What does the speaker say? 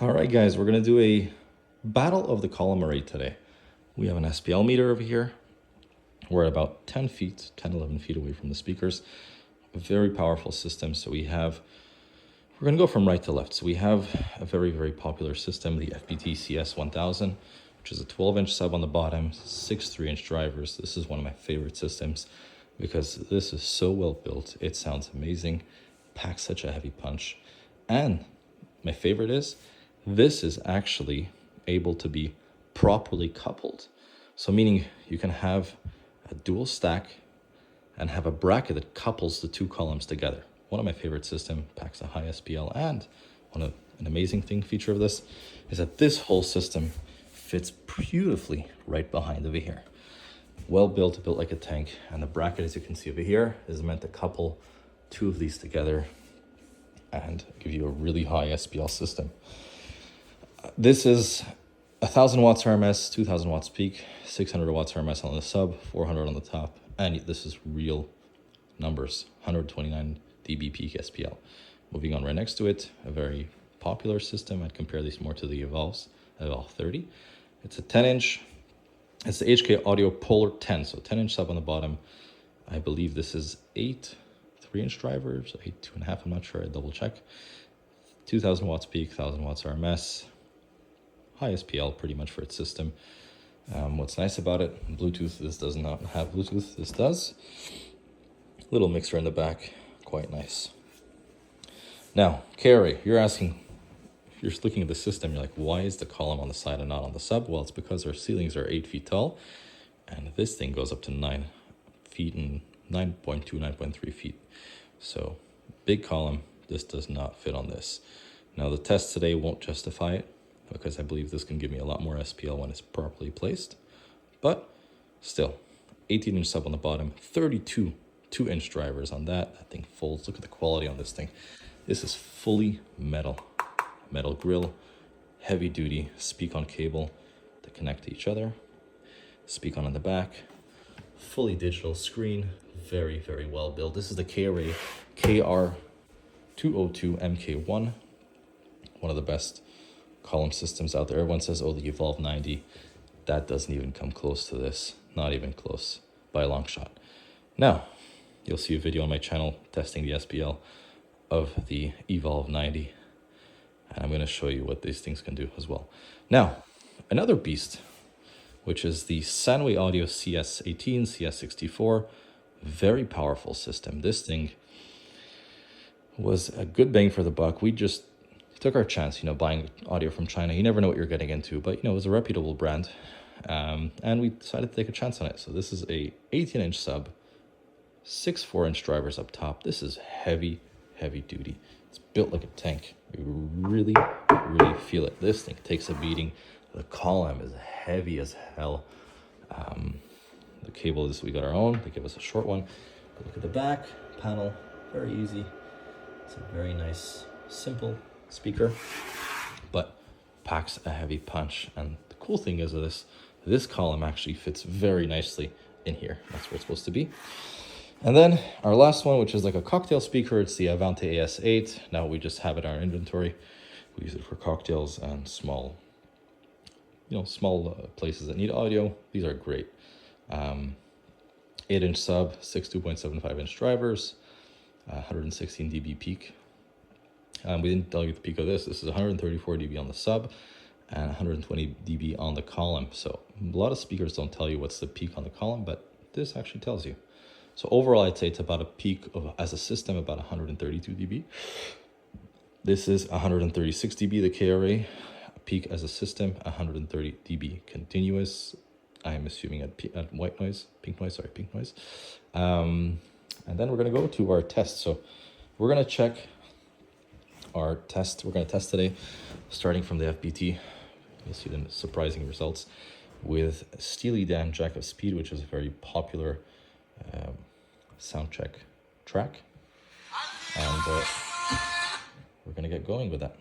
All right, guys, we're going to do a battle of the column array today. We have an SPL meter over here. We're at about 10 feet, 10, 11 feet away from the speakers. A very powerful system. So we're going to go from right to left. So we have a very, very popular system, the FBT CS1000, which is a 12-inch sub on the bottom, 6 3-inch drivers. This is one of my favorite systems because this is so well built. It sounds amazing, packs such a heavy punch. And my favorite is, this is actually able to be properly coupled. So meaning you can have a dual stack and have a bracket that couples the two columns together. One of my favorite systems, packs a high SPL, and an amazing feature of this is that this whole system fits beautifully right behind over here. Well built like a tank, and the bracket, as you can see over here, is meant to couple two of these together and give you a really high SPL system. This is 1000 watts RMS, 2000 watts peak, 600 watts RMS on the sub, 400 on the top, and this is real numbers, 129 dB peak SPL. Moving on right next to it, a very popular system. I'd compare these more to the Evolve 30. It's a 10-inch, it's the HK Audio Polar 10, so 10-inch sub on the bottom. I believe this is 8 3-inch drivers, 8 2.5, I'm not sure, I double check. 2000 watts peak, 1000 watts RMS, high SPL pretty much for its system. What's nice about it, Bluetooth, this does not have Bluetooth, this does. Little mixer in the back, quite nice. Now, KR, you're asking, if you're looking at the system, you're like, why is the column on the side and not on the sub? Well, it's because our ceilings are 8 feet tall, and this thing goes up to 9 feet and 9.2, 9.3 feet. So, big column, this does not fit on this. Now, the test today won't justify it, because I believe this can give me a lot more SPL when it's properly placed. But still, 18-inch sub on the bottom, 32 2-inch drivers on that. That thing folds. Look at the quality on this thing. This is fully metal grill, heavy duty, speak on cable to connect to each other, speak on in the back, fully digital screen, very, very well built. This is the KR202 MK1, one of the best column systems out there. Everyone says, oh, the Evolve 90. That doesn't even come close to this. Not even close by a long shot. Now, you'll see a video on my channel testing the SPL of the Evolve 90. And I'm going to show you what these things can do as well. Now, another beast, which is the SANWAY Audio CS18, CS64. Very powerful system. This thing was a good bang for the buck. We just took our chance, buying audio from China. You never know what you're getting into, but it was a reputable brand, and we decided to take a chance on it. So this is a 18-inch sub, 6 4-inch drivers up top. This is heavy duty. It's built like a tank. You really feel it. This thing takes a beating. The column is heavy as hell. The cable is, we got our own. They give us a short one. But look at the back panel, very easy. It's a very nice, simple speaker, but packs a heavy punch. And the cool thing is this column actually fits very nicely in here. That's where it's supposed to be. And then our last one, which is like a cocktail speaker, it's the AVANTE AS8. Now we just have it in our inventory. We use it for cocktails and small places that need audio. These are great. 8-inch sub, 6 2.75-inch drivers, 116 dB peak. We didn't tell you the peak of this. This is 134 dB on the sub and 120 dB on the column. So a lot of speakers don't tell you what's the peak on the column, but this actually tells you. So overall, I'd say it's about a peak of, as a system, about 132 dB. This is 136 dB, the KRA. A peak as a system, 130 dB continuous. I'm assuming at pink noise. And then we're going to go to our test. So we're going to check our test. We're going to test today, starting from the FBT. You'll see the surprising results with Steely Dan Jack of Speed, which is a very popular sound check track. And we're going to get going with that.